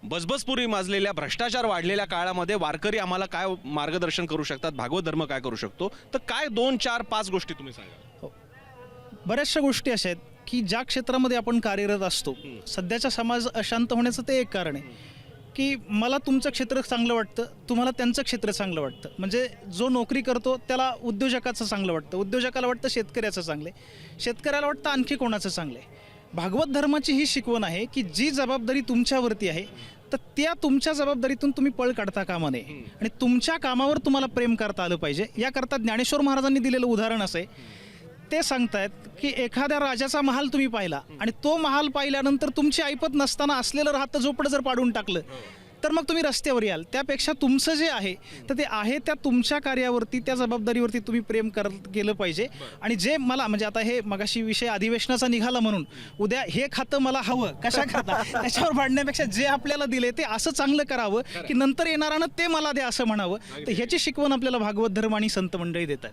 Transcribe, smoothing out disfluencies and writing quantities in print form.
बजबजपुरी माजलेल्या भ्रष्टाचार वाढलेल्या काळामध्ये वारकरी आम्हाला काय मार्गदर्शन करू शकतात, भागवत धर्म काय करू शकतो, तर काय 2, 4, 5 गोष्टी तुम्ही सांगा. बऱ्याचशा गोष्टी अशा आहेत की ज्या क्षेत्रामध्ये आपण कार्यरत असतो, सध्याचा समाज अशांत होण्याचं ते एक कारण आहे की मला तुमचं क्षेत्र चांगलं वाटतं, तुम्हाला त्यांचं क्षेत्र चांगलं वाटतं. म्हणजे जो नोकरी करतो त्याला उद्योजकाचं चांगलं वाटतं, उद्योजकाला वाटतं शेतकऱ्याचं चांगलं आहे, शेतकऱ्याला वाटतं आणखी कोणाचं चांगलं आहे. भागवत धर्माची ही शिकवण आहे की जी जबाबदारी तुमच्यावरती आहे तर त्या तुमच्या जबाबदारीतून तुम्ही पळ काढता कामा नये आणि तुमच्या कामावर तुम्हाला प्रेम करता आलं पाहिजे. याकरता ज्ञानेश्वर महाराजांनी दिलेलं उदाहरण असं आहे, ते सांगतायत की एखाद्या राजाचा महाल तुम्ही पाहिला आणि तो महाल पाहिल्यानंतर तुमची ऐपत नसताना असलेलं राहतं झोपडं जर पाडून टाकलं तर मग तुम्ही रस्त्यावर याल. त्यापेक्षा तुमचं जे आहे तर ते आहे त्या तुमच्या कार्यावरती, त्या जबाबदारीवरती तुम्ही प्रेम केलं पाहिजे. आणि जे मला म्हणजे आता हे मगाशी विषय अधिवेशनाचा निघाला म्हणून उद्या हे खातं मला हवं कशा करता त्याच्यावर भांडण्यापेक्षा जे आपल्याला दिले ते असं चांगलं करावं की नंतर येणारानं ते मला द्या असं म्हणावं. तर ह्याची शिकवण आपल्याला भागवत धर्म आणि संत मंडळी देतात.